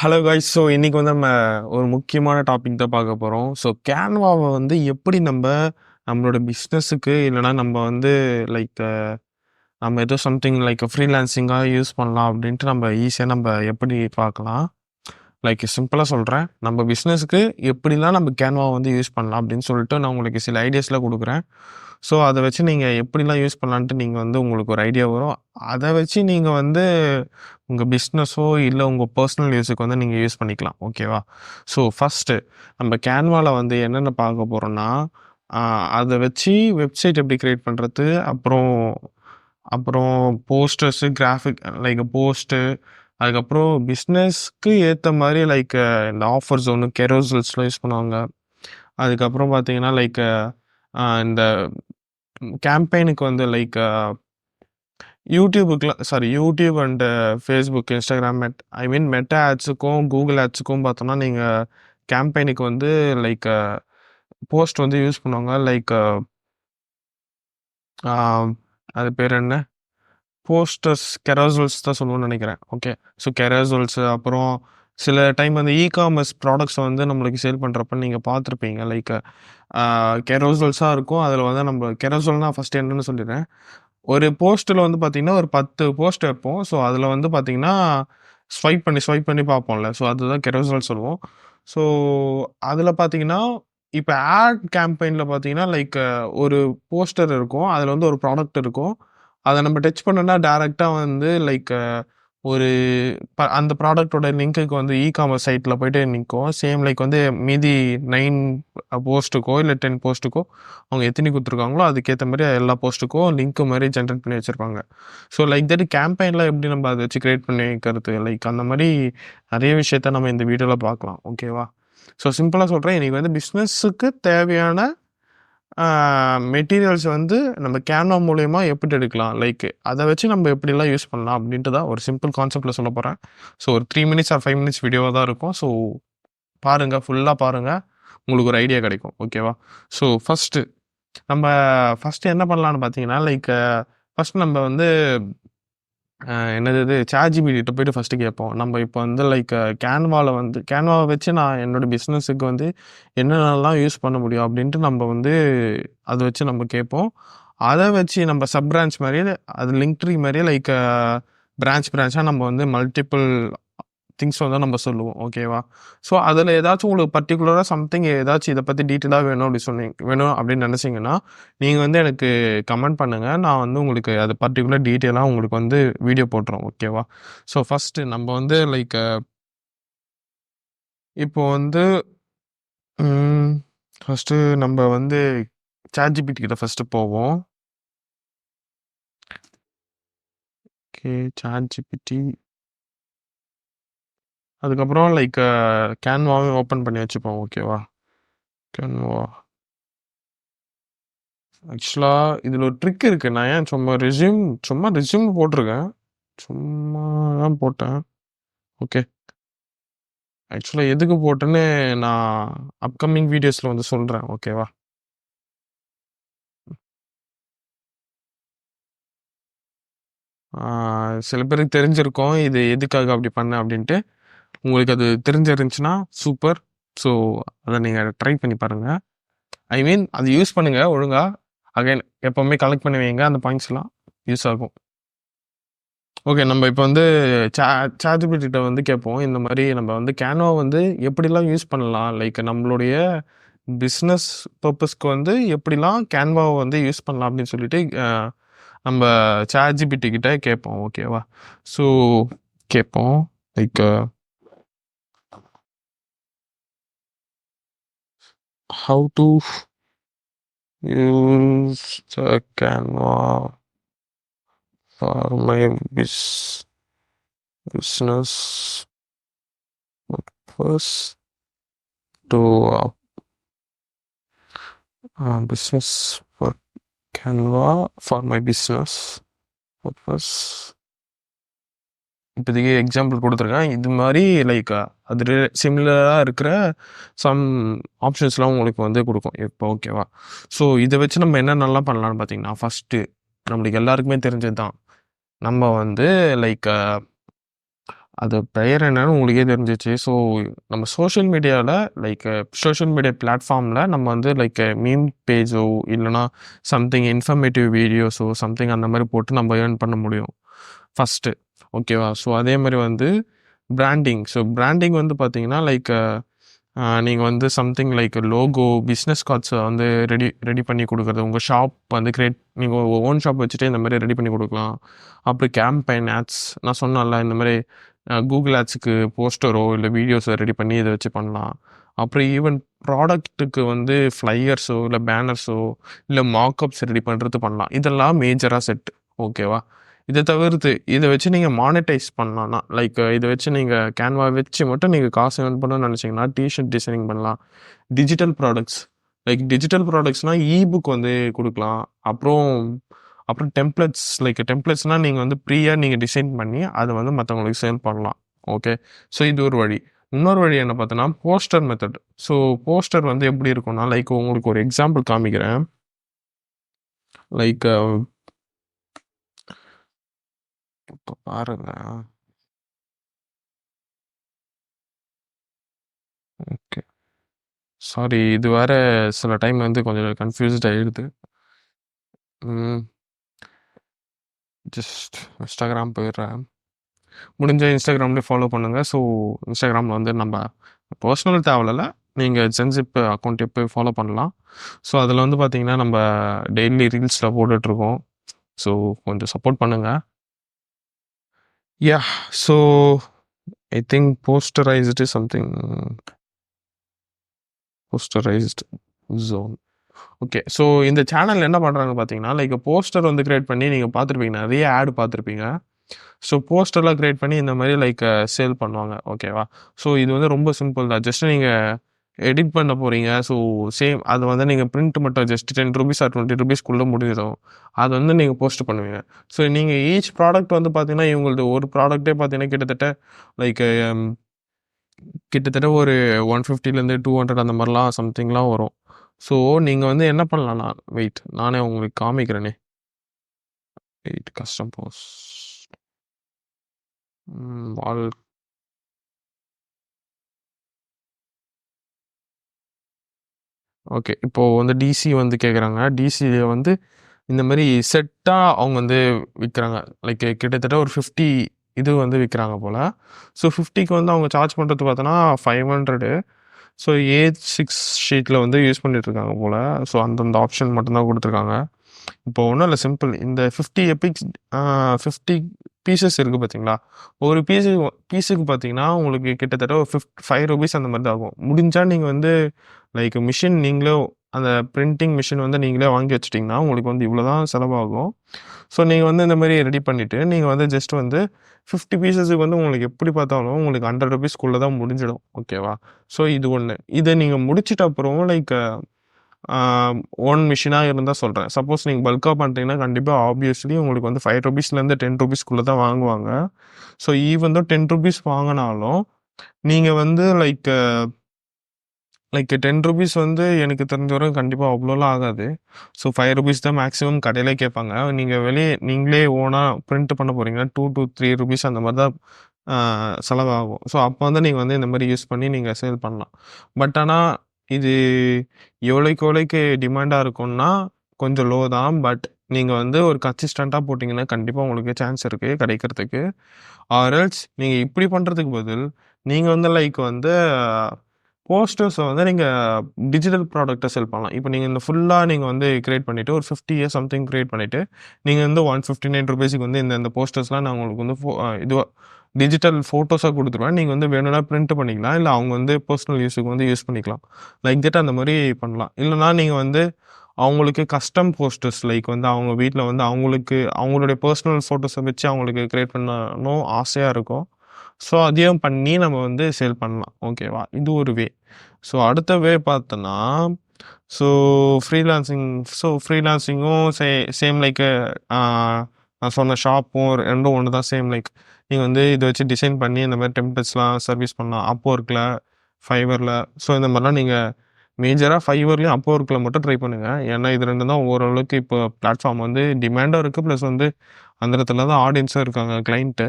Hello guys. So இன்னைக்கு வந்து நம்ம ஒரு முக்கியமான டாபிக் தான் பார்க்க போகிறோம். ஸோ கேன்வாவை வந்து எப்படி நம்மளோட பிஸ்னஸுக்கு இல்லைனா நம்ம வந்து லைக் நம்ம ஏதோ சம்திங் லைக் ஃப்ரீலான்சிங்காக யூஸ் பண்ணலாம் அப்படின்ட்டு நம்ம ஈஸியாக நம்ம எப்படி பார்க்கலாம். லைக் சிம்பிளாக சொல்கிறேன், நம்ம பிஸ்னஸுக்கு எப்படிலாம் நம்ம கேன்வா வந்து யூஸ் பண்ணலாம் அப்படின்னு சொல்லிட்டு நான் உங்களுக்கு சில ஐடியாஸ்லாம் கொடுக்குறேன். ஸோ அதை வச்சு நீங்கள் எப்படிலாம் யூஸ் பண்ணலான்ட்டு நீங்கள் வந்து உங்களுக்கு ஒரு ஐடியா வரும். அதை வச்சு நீங்கள் வந்து உங்கள் பிஸ்னஸோ இல்லை உங்கள் பர்சனல் யூஸுக்கு வந்து நீங்கள் யூஸ் பண்ணிக்கலாம். ஓகேவா? ஸோ ஃபஸ்ட்டு நம்ம கேன்வாவில் வந்து என்னென்ன பார்க்க போகிறோன்னா, அதை வச்சு வெப்சைட் எப்படி க்ரியேட் பண்ணுறது, அப்புறம் அப்புறம் போஸ்டர்ஸு, கிராஃபிக் லைக் போஸ்ட்டு, அதுக்கப்புறம் பிஸ்னஸ்க்கு ஏற்ற மாதிரி லைக் இந்த ஆஃபர் ஜோனு, கெரோசல்ஸ்லாம் யூஸ் பண்ணுவாங்க. அதுக்கப்புறம் பார்த்தீங்கன்னா லைக் இந்த கேம்பெயினுக்கு வந்து like YouTube and Facebook, Instagram, Meta ஆட்ஸுக்கும் கூகுள் ஆட்ஸுக்கும் பார்த்தோம்னா நீங்கள் கேம்பெயினுக்கு வந்து லைக் போஸ்ட் வந்து யூஸ் பண்ணுவாங்க. லைக் அது பேர் என்ன, போஸ்டர்ஸ், கெரோசல்ஸ் தான் சொல்லணும்னு நினைக்கிறேன். ஓகே, ஸோ கெரோசல்ஸு, அப்புறம் சில டைம் வந்து இ-காமர்ஸ் ப்ராடக்ட்ஸை வந்து நம்மளுக்கு சேல் பண்ணுறப்ப நீங்கள் பார்த்துருப்பீங்க. லைக் கெரோசல்ஸாக இருக்கும். அதில் வந்து நம்ம கெரோசல்னால் ஃபஸ்ட்டு என்னன்னு சொல்லிடுறேன். ஒரு போஸ்ட்டில் வந்து பார்த்தீங்கன்னா ஒரு 10 போஸ்ட் வைப்போம். ஸோ அதில் வந்து பார்த்தீங்கன்னா ஸ்வைப் பண்ணி பார்ப்போம்ல. ஸோ அதுதான் கெரோசல் சொல்லுவோம். ஸோ அதில் பார்த்தீங்கன்னா இப்போ ஆட் கேம்பெயினில் பார்த்தீங்கன்னா லைக் ஒரு போஸ்டர் இருக்கும். அதில் வந்து ஒரு ப்ராடக்ட் இருக்கும். அதை நம்ம டச் பண்ணோன்னா டேரெக்டாக வந்து லைக் ஒரு அந்த ப்ராடக்டோட லிங்க்குக்கு வந்து இ-காமர்ஸ் சைட்டில் போய்ட்டு நிற்கும். சேம் லைக் வந்து மீதி 9 போஸ்ட்டுக்கோ இல்லை 10 போஸ்ட்டுக்கோ அவங்க எத்தனை கொடுத்துருக்காங்களோ அதுக்கேற்ற மாதிரி எல்லா போஸ்ட்டுக்கும் லிங்க்கு மாதிரி ஜென்ரேட் பண்ணி வச்சுருப்பாங்க. ஸோ லைக் தட் கேம்பெயினில் எப்படி நம்ம அதை வச்சு க்ரியேட் பண்ணி வைக்கிறது, லைக் அந்த மாதிரி நிறைய விஷயத்த நம்ம இந்த வீடியோவில் பார்க்கலாம். ஓகேவா? ஸோ சிம்பிளாக சொல்கிறேன், இன்றைக்கி வந்து பிஸ்னஸுக்கு தேவையான மெட்டீரியல்ஸ் வந்து நம்ம கேன்வா மூலயமா எப்படி எடுக்கலாம், லைக் அதை வச்சு நம்ம எப்படிலாம் யூஸ் பண்ணலாம் அப்படின்ட்டு தான் ஒரு சிம்பிள் கான்செப்டில் சொல்ல போகிறேன். ஸோ ஒரு 3 மினிட்ஸ் ஆர் 5 மினிட்ஸ் வீடியோவாக தான் இருக்கும். ஸோ பாருங்கள், ஃபுல்லாக பாருங்கள், உங்களுக்கு ஒரு ஐடியா கிடைக்கும். ஓகேவா? ஸோ ஃபஸ்ட்டு என்ன பண்ணலான்னு பார்த்தீங்கன்னா லைக் ஃபஸ்ட் நம்ம வந்து என்னது ChatGPT போய்ட்டு ஃபஸ்ட்டு கேட்போம். நம்ம இப்போ வந்து லைக் கேன்வாவை வச்சு நான் என்னோடய பிஸ்னஸுக்கு வந்து என்னென்னலாம் யூஸ் பண்ண முடியும் அப்படின்ட்டு நம்ம வந்து அதை வச்சு நம்ம கேட்போம். அதை வச்சு நம்ம சப் பிரான்ச் மாதிரியே, அது லிங்க் ட்ரீ மாதிரியே லைக் பிரான்ச்சாக நம்ம வந்து மல்டிபிள் திங்ஸ் வந்து நம்ம சொல்லுவோம். ஓகேவா? ஸோ அதில் ஏதாச்சும் உங்களுக்கு பர்டிகுலராக சம்திங் ஏதாச்சும் இதை பற்றி டீட்டெயிலாக வேணும் அப்படின்னு நினச்சிங்கன்னா நீங்கள் வந்து எனக்கு கமெண்ட் பண்ணுங்கள். நான் வந்து உங்களுக்கு அது பர்டிகுலர் டீட்டெயிலாக உங்களுக்கு வந்து வீடியோ போட்டுறோம். ஓகேவா? ஸோ ஃபஸ்ட்டு நம்ம வந்து லைக் இப்போ வந்து ஃபஸ்ட்டு நம்ம வந்து ChatGPT கிட்ட ஃபஸ்ட்டு போவோம். Okay, ChatGPT. அதுக்கப்புறம் லைக் கேன்வாவும் ஓப்பன் பண்ணி வச்சுப்போம். ஓகேவா? கேன்வா ஆக்சுவலாக இதில் ஒரு ட்ரிக் இருக்குது. நான் ஏன் சும்மா ரெஸ்யூம் போட்டிருக்கேன், சும்மா தான் போட்டேன். ஓகே, ஆக்சுவலாக எதுக்கு போட்டேன்னு நான் அப்கமிங் வீடியோஸில் வந்து சொல்கிறேன். ஓகேவா? சில பேருக்கு தெரிஞ்சிருக்கோம் இது எதுக்காக அப்படி பண்ணேன் அப்படின்ட்டு. உங்களுக்கு அது தெரிஞ்சிருந்துச்சுன்னா சூப்பர். ஸோ அதை நீங்கள் ட்ரை பண்ணி பாருங்கள். அது யூஸ் பண்ணுங்கள் ஒழுங்காக. அகைன் எப்போவுமே கலெக்ட் பண்ணி வைங்க, அந்த பாயிண்ட்ஸ்லாம் யூஸ் ஆகும். ஓகே, நம்ம இப்போ வந்து ChatGPT வந்து கேட்போம். இந்த மாதிரி நம்ம வந்து கேன்வா வந்து எப்படிலாம் யூஸ் பண்ணலாம், லைக் நம்மளுடைய பிஸ்னஸ் பர்பஸ்க்கு வந்து எப்படிலாம் கேன்வாவை வந்து யூஸ் பண்ணலாம் அப்படின்னு சொல்லிட்டு நம்ம ChatGPT கிட்ட கேட்போம். ஓகேவா? ஸோ கேட்போம் like how to use the Canva for my business purpose to business for Canva for my business purpose. இப்போதைக்கு எக்ஸாம்பிள் கொடுத்துருக்கேன். இது மாதிரி லைக் அது சிமிலராக இருக்கிற சம் ஆப்ஷன்ஸ்லாம் உங்களுக்கு வந்து கொடுக்கும் இப்போ. ஓகேவா? ஸோ இதை வச்சு நம்ம என்னென்னலாம் பண்ணலான்னு பார்த்தீங்கன்னா, ஃபஸ்ட்டு நம்மளுக்கு எல்லாருக்குமே தெரிஞ்சது தான், நம்ம வந்து லைக் அது பெயர் என்னன்னு உங்களுக்கே தெரிஞ்சிச்சு. ஸோ நம்ம சோஷியல் மீடியாவில் லைக் சோஷியல் மீடியா பிளாட்ஃபார்மில் நம்ம வந்து லைக் மீம் பேஜோ இல்லைனா சம்திங் இன்ஃபர்மேட்டிவ் வீடியோஸோ சம்திங் அந்த மாதிரி போட்டு நம்ம ஏர்ன் பண்ண முடியும் ஃபஸ்ட்டு. ஓகேவா? ஸோ அதே மாதிரி வந்து பிராண்டிங். ஸோ பிராண்டிங் வந்து பார்த்தீங்கன்னா லைக் நீங்கள் வந்து சம்திங் லைக் லோகோ, பிஸ்னஸ் கார்ட்ஸை வந்து ரெடி ரெடி பண்ணி கொடுக்குறது. உங்கள் ஷாப் வந்து நீங்கள் ஓன் ஷாப் வச்சுட்டு இந்த மாதிரி ரெடி பண்ணி கொடுக்கலாம். அப்புறம் கேம்பெயின் ஆட்ஸ் நான் சொன்னேன்ல, இந்த மாதிரி கூகுள் ஆட்ஸுக்கு போஸ்டரோ இல்லை வீடியோஸோ ரெடி பண்ணி இதை வச்சு பண்ணலாம். அப்புறம் ஈவன் ப்ராடக்ட்டுக்கு வந்து ஃப்ளையர்ஸோ இல்லை பேனர்ஸோ இல்லை மார்க்அப்ஸ் ரெடி பண்ணுறது பண்ணலாம். இதெல்லாம் மேஜராக செட். ஓகேவா? இதை தவிர்த்து இதை வச்சு நீங்கள் மானிட்டைஸ் பண்ணலாம்னா லைக் இதை வச்சு நீங்கள் கேன்வா வச்சு மட்டும் நீங்கள் காசு ஏர்ன் பண்ணணும்னு நினச்சிங்கன்னா டிஷர்ட் டிசைனிங் பண்ணலாம். டிஜிட்டல் ப்ராடக்ட்ஸ் லைக் டிஜிட்டல் ப்ராடக்ட்ஸ்னால் இபுக் வந்து கொடுக்கலாம். அப்புறம் அப்புறம் டெம்ப்ளெட்ஸ்னால் நீங்கள் வந்து ப்ரீயாக நீங்கள் டிசைன் பண்ணி அதை வந்து மற்றவங்களுக்கு சேல் பண்ணலாம். ஓகே. ஸோ இது ஒரு வழி. இன்னொரு வழி என்ன பார்த்தோன்னா போஸ்டர் மெத்தட். ஸோ போஸ்டர் வந்து எப்படி இருக்கும்னா லைக் உங்களுக்கு ஒரு எக்ஸாம்பிள் காமிக்கிறேன். லைக் இப்போ பாருங்க. ஓகே. சாரி, இது வேற சில டைம் வந்து கொஞ்சம் கன்ஃபியூஸ்ட் ஆகிடுது. ஜஸ்ட் இன்ஸ்டாகிராம் போயிடுறேன். முடிஞ்ச இன்ஸ்டாகிராம்லேயே ஃபாலோ பண்ணுங்கள். ஸோ இன்ஸ்டாகிராமில் வந்து நம்ம பர்சனல் தேவையில்ல, நீங்கள் ஜென்சிப் அக்கௌண்ட்டே போய் ஃபாலோ பண்ணலாம். ஸோ அதில் வந்து பார்த்தீங்கன்னா நம்ம டெய்லி ரீல்ஸில் போட்டுட்ருக்கோம். ஸோ கொஞ்சம் சப்போர்ட் பண்ணுங்கள். Yeah. So I think posterized something posterized zone. Okay. So இந்த சேனல் என்ன பண்ணுறாங்க பார்த்தீங்கன்னா லைக் போஸ்டர் வந்து கிரியேட் பண்ணி நீங்கள் பார்த்துருப்பீங்க, நிறைய ஆட் பார்த்துருப்பீங்க. ஸோ போஸ்டர்லாம் கிரியேட் பண்ணி இந்த மாதிரி லைக் சேல் பண்ணுவாங்க. ஓகேவா? ஸோ இது வந்து ரொம்ப சிம்பிள் தான். ஜஸ்ட் நீங்கள் எடிட் பண்ண போகிறீங்க. ஸோ சேம் அது வந்து நீங்கள் பிரிண்ட் மட்டும் ஜஸ்ட் ₹10 ஆர் ₹20 முடிஞ்சிடும். அது வந்து நீங்கள் போஸ்ட் பண்ணுவீங்க. ஸோ நீங்கள் ஈச் ப்ராடக்ட் வந்து பார்த்தீங்கன்னா இவங்களது ஒரு ப்ராடக்ட்டே பார்த்தீங்கன்னா கிட்டத்தட்ட ஒரு 150லேருந்து 200 அந்த மாதிரிலாம் சம்திங்லாம் வரும். ஸோ நீங்கள் வந்து என்ன பண்ணலாம்னா வெயிட், நானே உங்களுக்கு காமிக்கிறேனே. வெயிட், கஸ்டம் போஸ்ட் வால். ஓகே. இப்போது வந்து டிசி வந்து கேட்குறாங்க. டிசியில் வந்து இந்த மாதிரி செட்டாக அவங்க வந்து விற்கிறாங்க. லைக் கிட்டத்தட்ட ஒரு 50 இது வந்து விற்கிறாங்க போல். ஸோ 50க்கு வந்து அவங்க சார்ஜ் பண்ணுறது பார்த்தோன்னா 500. ஸோ A6 ஷீட்டில் வந்து யூஸ் பண்ணிகிட்ருக்காங்க போல். ஸோ அந்தந்த ஆப்ஷன் மட்டும்தான் கொடுத்துருக்காங்க. இப்போ ஒன்றும் இல்லை, சிம்பிள். இந்த 50 எபிக்ஸ் 50 பீசஸ் இருக்குது பார்த்தீங்களா? ஒரு பீஸுக்கு பார்த்தீங்கன்னா உங்களுக்கு கிட்டத்தட்ட ஒரு ₹5 அந்த மாதிரி தான் ஆகும். முடிஞ்சால் நீங்கள் வந்து லைக் மிஷின் நீங்களே அந்த பிரிண்டிங் மிஷின் வந்து நீங்களே வாங்கி வச்சிட்டிங்கன்னா உங்களுக்கு வந்து இவ்வளோ தான் செலவாகும். ஸோ நீங்கள் வந்து இந்த மாதிரி ரெடி பண்ணிவிட்டு நீங்கள் வந்து ஜஸ்ட் வந்து 50 பீசஸுக்கு வந்து உங்களுக்கு எப்படி பார்த்தாலும் உங்களுக்கு ₹100 தான் முடிஞ்சிடும். ஓகேவா? ஸோ இது ஒன்று. இதை நீங்கள் முடிச்சிட்ட அப்புறம் லைக் ஓன் மிஷினாக இருந்தால் சொல்கிறேன். சப்போஸ் நீங்கள் பல்காக பண்ணுறீங்கன்னா கண்டிப்பாக ஆப்வியஸ்லி உங்களுக்கு வந்து ₹5லேருந்து ₹10 தான் வாங்குவாங்க. ஸோ ஈவன் தான் ₹10 வாங்கினாலும் நீங்கள் வந்து லைக் ₹10 வந்து எனக்கு தெரிஞ்ச வரை கண்டிப்பாக அவ்வளோலாம் ஆகாது. ஸோ ₹5 தான் மேக்ஸிமம் கடையிலே கேட்பாங்க. நீங்கள் நீங்களே ஓனாக பிரிண்ட் பண்ண போகிறீங்கன்னா ₹2 to ₹3 அந்த மாதிரி தான் செலவாகும். ஸோ அப்போ வந்து நீங்கள் வந்து இந்த மாதிரி யூஸ் பண்ணி நீங்கள் சேல் பண்ணலாம். பட் ஆனால் இது எவ்வளோக்கு டிமாண்டாக இருக்கும்னா கொஞ்சம் லோ தான். பட் நீங்கள் வந்து ஒரு கன்சிஸ்டண்ட்டாக போட்டிங்கன்னா கண்டிப்பாக உங்களுக்கு சான்ஸ் இருக்குது கிடைக்கிறதுக்கு. ஆர் எல்ஸ் நீங்கள் இப்படி பண்ணுறதுக்கு பதில் நீங்கள் வந்து லைக் வந்து போஸ்டர்ஸை வந்து நீங்கள் டிஜிட்டல் ப்ராடக்ட்டை செல் பண்ணலாம். இப்போ நீங்கள் இந்த ஃபுல்லாக நீங்கள் வந்து கிரியேட் பண்ணிவிட்டு ஒரு 50 இயர்ஸ் சம்திங் கிரியேட் பண்ணிவிட்டு நீங்கள் வந்து ₹159 வந்து இந்த போஸ்டர்ஸ்லாம் நான் உங்களுக்கு வந்து இதுவாக டிஜிட்டல் ஃபோட்டோஸாக கொடுத்துருவேன். நீங்கள் வந்து வேணும்னா பிரிண்ட் பண்ணிக்கலாம், இல்லை அவங்க வந்து பர்சனல் யூஸுக்கு வந்து யூஸ் பண்ணிக்கலாம். லைக் தட் அந்த மாதிரி பண்ணலாம். இல்லைனா நீங்கள் வந்து அவங்களுக்கு கஸ்டம் போஸ்டர்ஸ் லைக் வந்து அவங்க வீட்டில் வந்து அவங்களுடைய பர்சனல் ஃபோட்டோஸை வச்சு அவங்களுக்கு கிரியேட் பண்ணணும் ஆசையாக இருக்கும். ஸோ அதையும் பண்ணி நம்ம வந்து சேல் பண்ணலாம். ஓகேவா? இது ஒரு வே. ஸோ அடுத்த வே பார்த்தோன்னா ஸோ ஃப்ரீலான்சிங்கும் சேம் லைக் நான் சொன்ன ஷாப்பும் ரெண்டும் ஒன்று தான். சேம் லைக் நீங்கள் வந்து இதை வச்சு டிசைன் பண்ணி இந்த மாதிரி டெம்ப்ளேட்ஸ்லாம் சர்வீஸ் பண்ணலாம். Upworkல, Fiverrல. ஸோ இந்த மாதிரிலாம் நீங்கள் மேஜராக Fiverrலையும் Upworkல மட்டும் ட்ரை பண்ணுங்கள். ஏன்னா இது ரெண்டும் தான் ஓரளவுக்கு இப்போ பிளாட்ஃபார்ம் வந்து டிமாண்டும் இருக்குது, ப்ளஸ் வந்து அந்த இடத்துல தான் ஆடியன்ஸும் இருக்காங்க, கிளைண்ட்டு.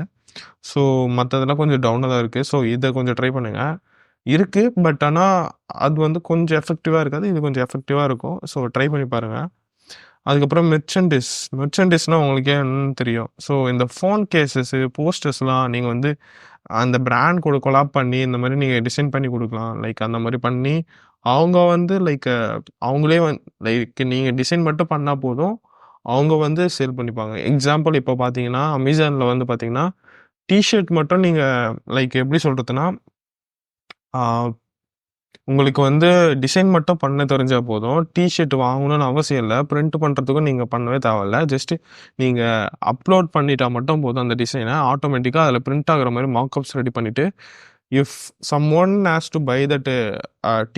ஸோ மற்றதெல்லாம் கொஞ்சம் டவுனாக தான் இருக்குது. ஸோ இதை கொஞ்சம் ட்ரை பண்ணுங்கள். இருக்குது, பட் ஆனால் அது வந்து கொஞ்சம் எஃபெக்டிவாக இருக்காது, இது கொஞ்சம் எஃபெக்டிவாக இருக்கும். ஸோ ட்ரை பண்ணி பாருங்கள். அதுக்கப்புறம் மெர்ச்சன்டிஸ்னால் உங்களுக்கே என்னன்னு தெரியும். ஸோ இந்த ஃபோன் கேசஸ்ஸு, போஸ்டர்ஸ்லாம் நீங்கள் வந்து அந்த பிராண்ட் கூட கொலாப் பண்ணி இந்த மாதிரி நீங்கள் டிசைன் பண்ணி கொடுக்கலாம். லைக் அந்த மாதிரி பண்ணி அவங்க வந்து லைக் அவங்களே லைக் நீங்கள் டிசைன் மட்டும் பண்ணால் போதும், அவங்க வந்து சேல் பண்ணிப்பாங்க. எக்ஸாம்பிள் இப்போ பார்த்தீங்கன்னா அமேசானில் வந்து பார்த்தீங்கன்னா டிஷர்ட் மட்டும் நீங்கள் லைக் எப்படி சொல்கிறதுனா, உங்களுக்கு வந்து டிசைன் மட்டும் பண்ண தெரிஞ்சா போதும். டிஷர்ட் வாங்கணும்னு அவசியம் இல்லை, பிரிண்ட் பண்ணுறதுக்கும் நீங்கள் பண்ணவே தேவையில்ல. ஜஸ்ட்டு நீங்கள் அப்லோட் பண்ணிட்டா மட்டும் போதும். அந்த டிசைனை ஆட்டோமேட்டிக்காக அதில் பிரிண்ட் ஆகிற மாதிரி மார்க்அப்ஸ் ரெடி பண்ணிவிட்டு, if someone has to buy that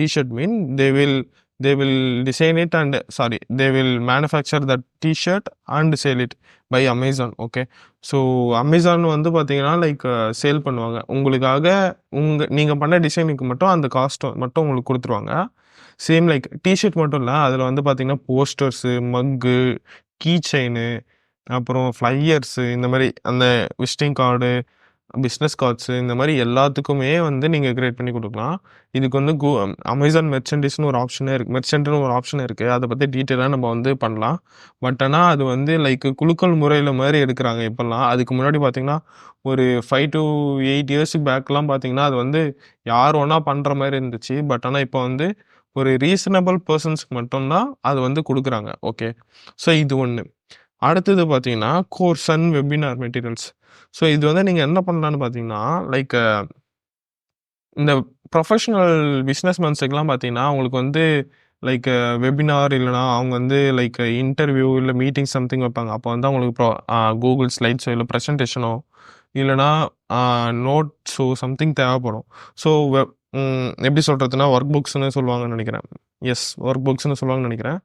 t-shirt mean they will design it and they will manufacture that t-shirt and sell it by Amazon. Okay, so Amazon வந்து பார்த்தீங்கன்னா லைக் சேல் பண்ணுவாங்க உங்களுக்காக. நீங்கள் பண்ண டிசைனுக்கு மட்டும் அந்த காஸ்ட் மட்டும் உங்களுக்கு கொடுத்துருவாங்க. சேம் லைக் டிஷர்ட் மட்டும் இல்லை, அதில் வந்து பார்த்தீங்கன்னா போஸ்டர்ஸு, மக்கு, கீ செயினு, அப்புறம் ஃப்ளையர்ஸு, இந்த மாதிரி அந்த விசிட்டிங் கார்டு, பிஸ்னஸ் கார்ட்ஸு, இந்த மாதிரி எல்லாத்துக்குமே வந்து நீங்கள் கிரியேட் பண்ணி கொடுக்கலாம். இதுக்கு வந்து அமேசான் மெர்ச்சன்டிஸ்னு ஒரு ஆப்ஷனே இருக்குது, மெர்ச்சன்ட்னு ஒரு ஆப்ஷன் இருக்குது. அதை பற்றி டீட்டெயிலாக நம்ம வந்து பண்ணலாம். பட் ஆனால் அது வந்து லைக் குலுக்கல் முறையில் மாதிரி எடுக்கிறாங்க இப்போல்லாம். அதுக்கு முன்னாடி பார்த்தீங்கன்னா ஒரு 5 to 8 இயர்ஸுக்கு பேக்லாம் பார்த்தீங்கன்னா அது வந்து யார் ஒன்றா பண்ணுற மாதிரி இருந்துச்சு. பட் ஆனால் இப்போ வந்து ஒரு ரீசனபிள் பர்சன்ஸ்க்கு மட்டும்தான் அது வந்து கொடுக்குறாங்க. ஓகே, ஸோ இது ஒன்று. அடுத்தது பார்த்தீங்கன்னா course and webinar materials. So இது வந்து நீங்கள் என்ன பண்ணலான்னு பார்த்தீங்கன்னா லைக் இந்த ப்ரொஃபஷனல் பிஸ்னஸ் மேன்ஸுக்கெலாம் பார்த்தீங்கன்னா அவங்களுக்கு வந்து லைக் வெபினார் இல்லைனா அவங்க வந்து லைக் இன்டர்வியூ இல்லை மீட்டிங் சம்திங் வைப்பாங்க. அப்போ வந்து அவங்களுக்கு கூகுள் ஸ்லைட்ஸோ இல்லை ப்ரெசன்டேஷனோ இல்லைனா நோட்ஸோ சம்திங் தேவைப்படும். ஸோ எப்படி சொல்கிறதுனா ஒர்க் புக்ஸ்னு சொல்லுவாங்கன்னு நினைக்கிறேன். ஒர்க் புக்ஸ்னு சொல்லுவாங்கன்னு நினைக்கிறேன்.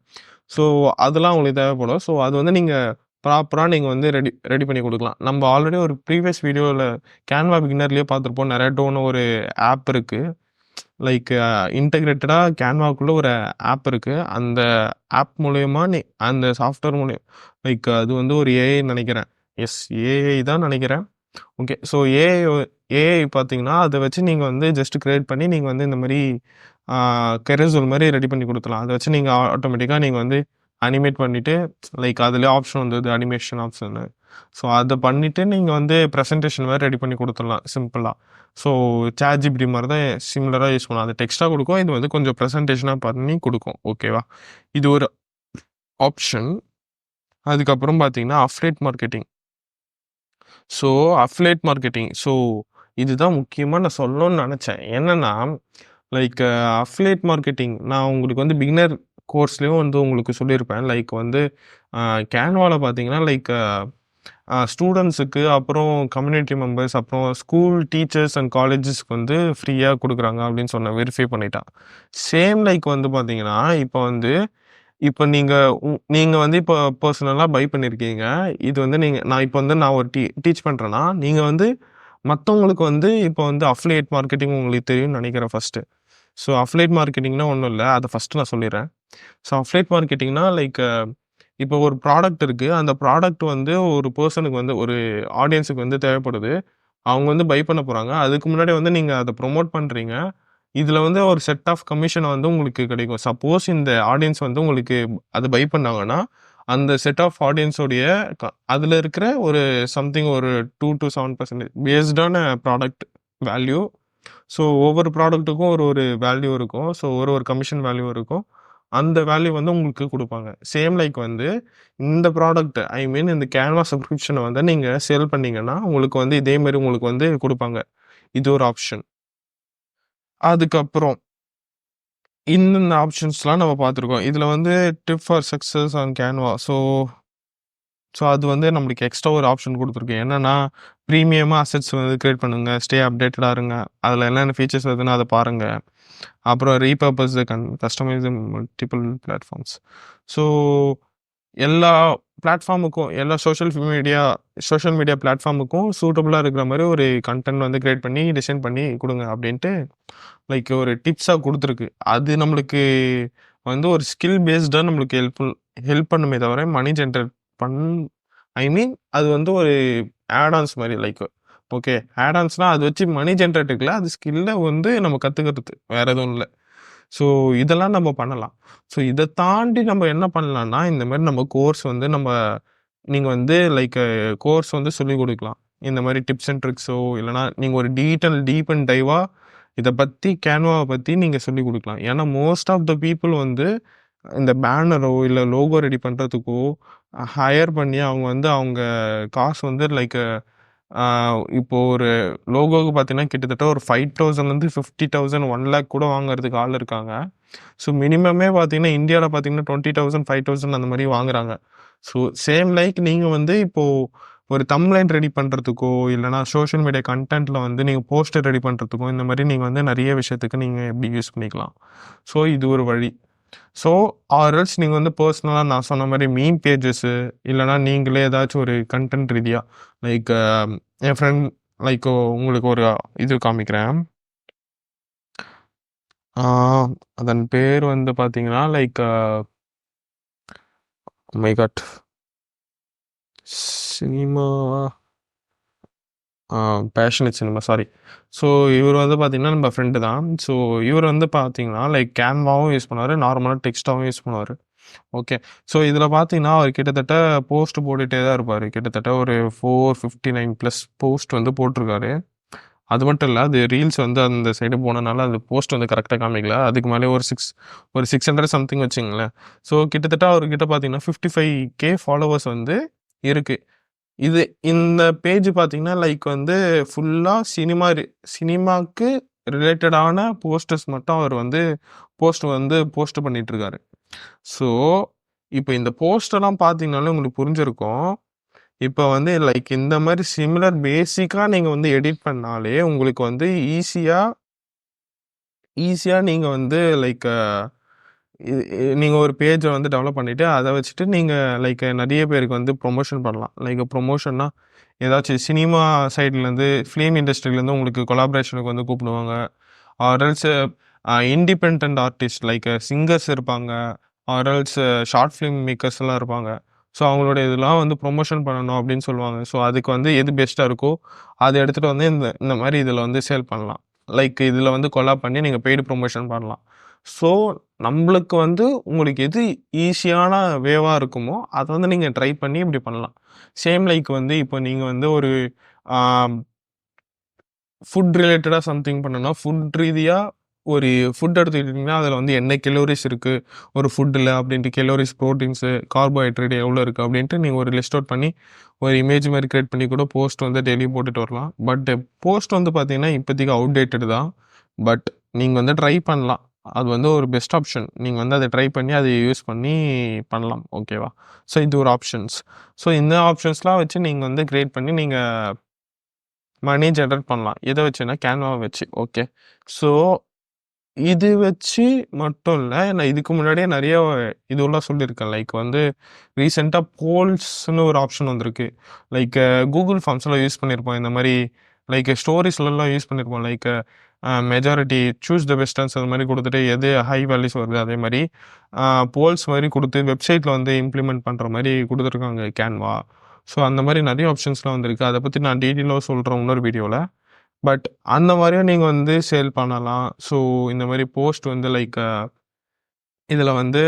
ஸோ அதெல்லாம் உங்களுக்கு தேவைப்படும். ஸோ அது வந்து நீங்கள் ப்ராப்பராக நீங்கள் வந்து ரெடி பண்ணி கொடுக்கலாம். நம்ம ஆல்ரெடி ஒரு ப்ரீவியஸ் வீடியோவில் கேன்வா பிகினர்லேயே பார்த்துருப்போம். நெரேட்டோன்னு ஒரு ஆப் இருக்குது. லைக் இன்டகிரேட்டடாக கேன்வாக்குள்ளே ஒரு ஆப் இருக்குது. அந்த ஆப் மூலயமா அந்த சாஃப்ட்வேர் மூலியம் லைக் அது வந்து ஒரு ஏஐ நினைக்கிறேன். ஏஐ தான் நினைக்கிறேன். ஓகே, ஸோ ஏஐ பார்த்தீங்கன்னா அதை வச்சு நீங்கள் வந்து ஜஸ்ட் கிரியேட் பண்ணி நீங்கள் வந்து இந்த மாதிரி கெரசோல் மாதிரி ரெடி பண்ணி கொடுத்துலாம். அதை வச்சு நீங்கள் ஆட்டோமேட்டிக்காக நீங்கள் வந்து அனிமேட் பண்ணிவிட்டு லைக் அதில் ஆப்ஷன் வந்தது அனிமேஷன் ஆப்ஷனு. ஸோ அதை பண்ணிவிட்டு நீங்கள் வந்து ப்ரெசன்டேஷன் மாதிரி ரெடி பண்ணி கொடுத்துடலாம் சிம்பிளாக. ஸோ ChatGPT மாதிரி தான் சிமிலராக யூஸ் பண்ணலாம். அது டெக்ஸ்ட்டாக கொடுக்கும், இது வந்து கொஞ்சம் ப்ரெசன்டேஷனாக பண்ணி கொடுக்கும். ஓகேவா, இது ஒரு ஆப்ஷன். அதுக்கப்புறம் பார்த்தீங்கன்னா அஃபிலியேட் மார்க்கெட்டிங். ஸோ இதுதான் முக்கியமாக நான் சொல்லணும்னு நினச்சேன். என்னென்னா லைக் அஃபிலியேட் மார்க்கெட்டிங் நான் உங்களுக்கு வந்து பிகினர் கோர்ஸ்லேயும் வந்து உங்களுக்கு சொல்லியிருப்பேன். லைக் வந்து கேன்வாவில் பார்த்தீங்கன்னா லைக் ஸ்டூடெண்ட்ஸுக்கு, அப்புறம் கம்யூனிட்டி மெம்பர்ஸ், அப்புறம் ஸ்கூல் டீச்சர்ஸ் அண்ட் காலேஜஸ்க்கு வந்து ஃப்ரீயாக கொடுக்குறாங்க அப்படின்னு சொன்னேன், வெரிஃபை பண்ணிட்டான். சேம் லைக் வந்து பார்த்தீங்கன்னா இப்போ நீங்கள் வந்து இப்போ பர்சனலாக பை பண்ணியிருக்கீங்க. இது வந்து நான் ஒரு டீச் பண்ணுறேன்னா நீங்கள் வந்து மற்றவங்களுக்கு வந்து இப்போ வந்து அஃபிலியேட் மார்க்கெட்டிங் உங்களுக்கு தெரியும்னு நினைக்கிறேன் ஃபஸ்ட்டு. ஸோ அஃபிலியேட் மார்க்கெட்டிங்னா ஒன்றும் இல்லை, அதை ஃபஸ்ட்டு நான் சொல்லிடுறேன். ஸோ அஃபிலியேட் மார்க்கெட்டிங்னா லைக் இப்போ ஒரு ப்ராடக்ட் இருக்குது, அந்த ப்ராடக்ட் வந்து ஒரு பர்சனுக்கு வந்து ஒரு ஆடியன்ஸுக்கு வந்து தேவைப்படுது. அவங்க வந்து பை பண்ண போகிறாங்க. அதுக்கு முன்னாடி வந்து நீங்கள் அதை ப்ரொமோட் பண்ணுறீங்க. இதில் வந்து ஒரு செட் ஆஃப் கமிஷன் வந்து உங்களுக்கு கிடைக்கும். சப்போஸ் இந்த ஆடியன்ஸ் வந்து உங்களுக்கு அது பை பண்ணாங்கன்னா அந்த செட் ஆஃப் ஆடியன்ஸோடைய அதில் இருக்கிற ஒரு சம்திங் ஒரு 2 to 7% பேஸ்டான ப்ராடக்ட் வேல்யூ. ஸோ ஒவ்வொரு ப்ராடக்ட்டுக்கும் ஒரு வேல்யூ இருக்கும். ஸோ ஒரு கமிஷன் வேல்யூ இருக்கும். அந்த வேல்யூ வந்து உங்களுக்கு கொடுப்பாங்க. சேம் லைக் வந்து இந்த ப்ராடக்ட் இந்த கேன்வா சப்ஸ்கிரிப்ஷனை வந்து நீங்கள் சேல் பண்ணீங்கன்னா உங்களுக்கு வந்து இதேமாரி உங்களுக்கு வந்து கொடுப்பாங்க. இது ஒரு ஆப்ஷன். அதுக்கப்புறம் இந்த ஆப்ஷன்ஸ்லாம் நம்ம பார்த்துருக்கோம். இதில் வந்து tip for success on Canva. So அது வந்து நம்மளுக்கு எக்ஸ்ட்ரா ஒரு ஆப்ஷன் கொடுத்துருக்கு. என்னென்னா ப்ரீமியமாக அசெட்ஸ் வந்து கிரியேட் பண்ணுங்கள், ஸ்டே அப்டேட்டடாக இருங்க, அதில் என்னென்ன ஃபீச்சர்ஸ் வருதுன்னு அதை பாருங்கள். அப்புறம் repurpose customize multiple platforms. So எல்லா பிளாட்ஃபார்முக்கும், எல்லா சோஷியல் மீடியா பிளாட்ஃபார்முக்கும் சூட்டபுளாக இருக்கிற மாதிரி ஒரு கண்டென்ட் வந்து கிரியேட் பண்ணி டிசைன் பண்ணி கொடுங்க அப்படின்ட்டு லைக் ஒரு டிப்ஸாக கொடுத்துருக்கு. அது நம்மளுக்கு வந்து ஒரு ஸ்கில் பேஸ்டாக நம்மளுக்கு ஹெல்ப் பண்ணுமே தவிர மணி ஜென்ரேட் அது வந்து ஒரு ஆடான்ஸ் மாதிரி லைக் ஓகே. ஆட் ஆன்ஸ்னா அது வச்சு மணி ஜென்ரேட்டுக்குல அது ஸ்கில்ல வந்து நம்ம கத்துக்கிறது. வேற எதுவும் இல்ல. ஸோ இதெல்லாம் நம்ம பண்ணலாம். ஸோ இத தாண்டி நம்ம என்ன பண்ணலாம்னா, இந்த மாரி நம்ம கோர்ஸ் வந்து நீங்க வந்து லைக் கோர்ஸ் வந்து சொல்லிக் குடுக்கலாம். இந்த மாரி டிப்ஸ் அண்ட் ட்ரிக்ஸோ இல்லன்னா நீங்க ஒரு டீப் அண்ட் டைவா இத பத்தி கேன்வாவ பத்தி நீங்க சொல்லிக் குடுக்கலாம். ஏன்னா மோஸ்ட் ஆஃப் த பீப்பிள் வந்து இந்த பேனரோ இல்ல லோகோ ரெடி பண்றதுக்கோ ஹையர் பண்ணி அவங்க காசு வந்து லைக் இப்போ ஒரு லோகோவுக்கு பார்த்தீங்கன்னா, கிட்டத்தட்ட ஒரு 5,000லேருந்து 50,000 1,00,000 கூட வாங்குறதுக்கு ஆள் இருக்காங்க. ஸோ மினிமமே பார்த்தீங்கன்னா, இந்தியால பார்த்தீங்கன்னா 20,000 5,000 அந்த மாரி வாங்குறாங்க. ஸோ சேம் லைக் நீங்க வந்து இப்போ ஒரு தம்ப்லைன் ரெடி பண்றதுக்கோ, இல்லன்னா சோஷியல் மீடியா கன்டென்ட்ல வந்து நீங்க போஸ்டர் ரெடி பண்றதுக்கோ, இந்த மாரி நீங்க வந்து நெறைய விஷயத்துக்கு நீங்க எப்படி யூஸ் பண்ணிக்கலாம். ஸோ இது ஒரு வழி. ஸோ ஆர் எல்ஸ் நீங்க வந்து பெர்சனலா நான் சொன்ன மாரி மீம் பேஜஸு இல்லன்னா நீங்களே ஏதாச்சும் ஒரு கன்டென்ட் ரீதியா லைக் என் ஃப்ரெண்ட் லைக் உங்களுக்கு ஒரு இது காமிக்கிறேன். ஆ அதன் பேர் வந்து பார்த்தீங்கன்னா, like my God! Cinema passionate cinema sorry. So இவர் வந்து பார்த்தீங்கன்னா, நம்ம ஃப்ரெண்டு தான். ஸோ இவர் வந்து பார்த்தீங்கன்னா, லைக் கேன்வாவும் யூஸ் பண்ணுவாரு, நார்மலா டெக்ஸ்ட்டாவும் யூஸ் பண்ணுவாரு. ஓகே. ஸோ இதில பார்த்தீங்கன்னா, அவர் கிட்டத்தட்ட போஸ்ட் போட்டுட்டே தான் இருப்பாரு. கிட்டத்தட்ட ஒரு 459 ப்ளஸ் போஸ்ட் வந்து போட்டிருக்காரு. அது மட்டும் இல்ல, அது ரீல்ஸ் வந்து அந்த சைடு போனனால, அது போஸ்ட் வந்து கரெக்ட்டா காமிக்கல. அதுக்கு மேலயே ஒரு 600 சம்திங் வச்சுக்கங்களேன். ஸோ கிட்டத்தட்ட அவர்கிட்ட பார்த்தீங்கன்னா, 55K ஃபாலோவர்ஸ் வந்து இருக்கு. இந்த பேஜ் பார்த்தீங்கன்னா, லைக் வந்து ஃபுல்லா சினிமாக்கு ரிலேட்டடான போஸ்டர்ஸ் மட்டும் அவர் வந்து போஸ்ட் பண்ணிட்டு இருக்காரு. ஸோ, இப்ப இந்த போஸ்டர்லாம் பார்த்தீங்கனாலே உங்களுக்கு புரிஞ்சிருக்கும். இப்ப வந்து லைக் இந்த மாரி சிமிலர் பேசிக்கா நீங்க வந்து எடிட் பண்ணாலே, உங்களுக்கு வந்து ஈஸியா நீங்க வந்து லைக் நீங்க ஒரு பேஜ வந்து டெவலப் பண்ணிட்டு, அத வச்சுட்டு நீங்க லைக் நெறைய பேருக்கு வந்து ப்ரொமோஷன் பண்ணலாம். லைக் ப்ரொமோஷன்னா, ஏதாச்சும் சினிமா சைட்லேருந்து, ஃபிலிம் இண்டஸ்ட்ரியிலேருந்து உங்களுக்கு கொலாபரேஷனுக்கு வந்து கூப்பிடுவாங்க. Or else independent artist like singers இருப்பாங்க. ஆர் எல்ஸ் ஷார்ட் ஃபிலிம் மேக்கர்ஸ்லாம் இருப்பாங்க. ஸோ அவங்களோட இதெல்லாம் வந்து ப்ரொமோஷன் பண்ணணும் அப்படின்னு சொல்லுவாங்க. ஸோ அதுக்கு வந்து எது பெஸ்ட்டா இருக்கோ, அத எடுத்துட்டு வந்து இந்த இந்த மாரி இதில வந்து சேல் பண்ணலாம். லைக் இதில வந்து கொலாப் பண்ணி நீங்க பெய்டு ப்ரொமோஷன் பண்ணலாம். ஸோ நம்பளுக்கு வந்து உங்களுக்கு எது ஈஸியான வேவா இருக்குமோ, அத வந்து நீங்க ட்ரை பண்ணி இப்படி பண்ணலாம். சேம் லைக் வந்து இப்போ நீங்க வந்து ஒரு ஆ ஃபுட் ரிலேட்டடா சம்திங் பண்ணணும்னா, ஃபுட் ரீதியா ஒரு ஃபுட் எடுத்துக்கிட்டீங்கன்னா, அதில வந்து என்ன கலோரிஸ் இருக்கு, ஒரு ஃபுட்ல அப்படின்ட்டு கலோரிஸ், புரோட்டீன்ஸு, கார்போஹைட்ரேட் எவ்வளோ இருக்கு அப்படின்ட்டு நீங்க ஒரு லிஸ்ட் அவுட் பண்ணி, ஒரு இமேஜ் மாரி கிரியேட் பண்ணி கூட போஸ்ட் வந்து டெய்லியும் போட்டுட்டு வரலாம். பட் போஸ்ட் வந்து பார்த்தீங்கன்னா, இப்போதைக்கு அவுட்டேட்டட் தான். பட் நீங்க வந்து ட்ரை பண்ணலாம். அது வந்து ஒரு பெஸ்ட் ஆப்ஷன். நீங்க வந்து அத ட்ரை பண்ணி அத யூஸ் பண்ணி பண்ணலாம். ஓகேவா? ஸோ இது ஒரு ஆப்ஷன்ஸ். ஸோ இந்த ஆப்ஷன்ஸ்லாம் வச்சு நீங்க வந்து கிரியேட் பண்ணி நீங்க மணி ஜெனரேட் பண்ணலாம். எத வச்சுன்னா, கேன்வாவ வச்சு. ஓகே. ஸோ இது வச்சு மட்டும் இல்ல. நான் இதுக்கு முன்னாடியே நெறைய இதுவெல்லாம் சொல்லியிருக்கேன். லைக் வந்து ரீசென்ட்டா போல்ஸ்ன்னு ஒரு ஆப்ஷன் வந்திருக்கு. லைக் Google ஃபார்ம்ஸ்லாம் யூஸ் பண்ணியிருப்போம். இந்த மாரி லைக் ஸ்டோரீஸ்லலாம் யூஸ் பண்ணியிருப்போம். Like majority choose the best answer மாரி குடுத்துட்டு எது ஹை வேல்யூஸ் வருது அதே மாரி அ போல்ஸ் மாரி குடுத்து வெப்சைட்ல வந்து இம்ப்ளிமெண்ட் பண்ற மாரி குடுத்துருக்காங்க கேன்வா. ஸோ அந்த மாரி நெறைய ஆப்ஷன்ஸ்லாம் வந்திருக்கு. அத பத்தி நான் டீட்டெயிலா சொல்றேன் இன்னொரு வீடியோல. பட் அந்த மாரியும் நீங்க வந்து சேல் பண்ணலாம். ஸோ இந்த மாரி போஸ்ட் வந்து லைக் இதில வந்து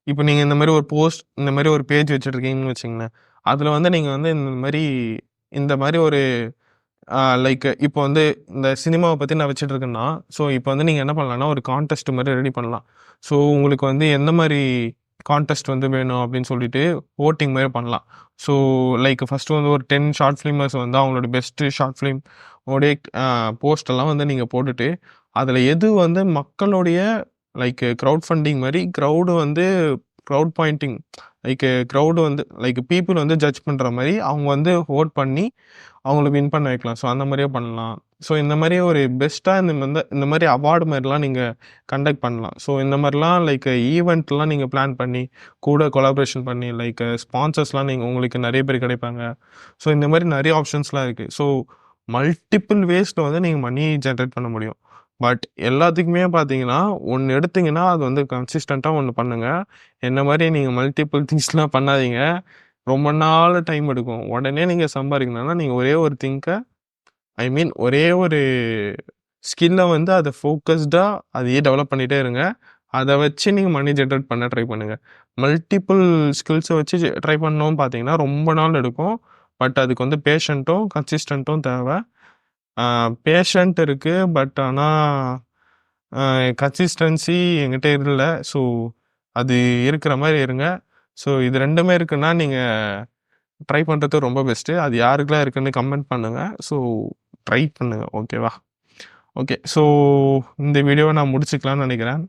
இப்ப நீங்க இந்த மாரி ஒரு பேஜ் வச்சுட்டுருக்கீங்கன்னு வச்சுக்கங்களேன். அதில வந்து நீங்க வந்து இந்த மாரி ஒரு லைக் இப்போ வந்து இந்த சினிமாவ பத்தி நான் வச்சுட்டுருக்கேன்னா, ஸோ இப்போ வந்து நீங்க என்ன பண்ணலாம்னா, ஒரு கான்டெஸ்ட் மாரி ரெடி பண்ணலாம். ஸோ உங்களுக்கு வந்து எந்த மாரி கான்டெஸ்ட் வந்து வேணும் அப்படின்னு சொல்லிட்டு வோட்டிங் மாரி பண்ணலாம். ஸோ லைக் ஃபர்ஸ்ட்டு வந்து ஒரு 10 ஷார்ட் ஃபிலிமர்ஸ் வந்து அவங்களோட பெஸ்ட் ஷார்ட் ஃபிலிம் உடைய போஸ்ட்டெல்லாம் வந்து நீங்க போட்டுட்டு, அதில எது வந்து மக்களுடைய லைக் கிரவுட் ஃபண்டிங் மாரி கிரவுட் பாயிண்டிங் லைக் கிரவுட் வந்து லைக் பீப்பிள் வந்து ஜட்ஜ் பண்ற மாரி அவங்க வந்து வோட் பண்ணி அவங்கள வின் பண்ண வைக்கலாம். ஸோ அந்த மாரியே பண்ணலாம். ஸோ இந்த மாரி ஒரு பெஸ்ட்டா இந்த மாரி அவார்டு மாரிலாம் நீங்க கண்டக்ட் பண்ணலாம். ஸோ இந்த மாரிலாம் லைக் ஈவென்ட்லாம் நீங்க பிளான் பண்ணி, கூட கொலாபரேஷன் பண்ணி லைக் ஸ்பான்சர்ஸ்லாம் உங்களுக்கு நெறைய பேர் கிடைப்பாங்க. ஸோ இந்த மாரி நெறைய ஆப்ஷன்ஸ்லாம் இருக்கு. ஸோ மல்டிபிள் வேஸ்ல வந்து நீங்க மணி ஜெனரேட் பண்ண முடியும். பட் எல்லாத்துக்குமே பார்த்தீங்கன்னா, ஒண்ணு எடுத்தீங்கன்னா, அது வந்து கன்சிஸ்டன்ட்டா ஒண்ணு பண்ணுங்க. என்ன மாரி நீங்க மல்டிபிள் திங்ஸ்லாம் பண்ணாதீங்க. ரொம்ப நாள் டைம் எடுக்கும். உடனே நீங்க சம்பாரிக்கணும்னா, நீங்க ஒரே ஒரு திங்க ஐ மீன் ஒரே ஒரு ஸ்கில்ல வந்து அத ஃபோக்கஸ்டா அதையே டெவலப் பண்ணிட்டே இருங்க. அத வச்சு நீங்க மணி ஜெனரேட் பண்ண ட்ரை பண்ணுங்க. மல்டிபிள் ஸ்கில்ஸ வச்சு ட்ரை பண்ணோம்னு பார்த்தீங்கன்னா, ரொம்ப நாள் எடுக்கும். பட் அதுக்கு வந்து பேஷன்ட்டும், கன்சிஸ்டன்ட்டும் தேவ. பேஷண்ட் இருக்கு. பட் ஆனா கன்சிஸ்டன்சி என்கிட்ட இல்ல. ஸோ அது இருக்கிற மாரி இருங்க. ஸோ இது 2மே இருக்குன்னா, நீங்க ட்ரை பண்றது ரொம்ப பெஸ்ட்டு. அது யாருக்கெல்லாம் இருக்குன்னு கமெண்ட் பண்ணுங்க. ஸோ ட்ரை பண்ணுங்க. ஓகேவா? ஓகே. ஸோ இந்த வீடியோவ நான் முடிச்சுக்கலாம்னு நெனைக்கிறேன்.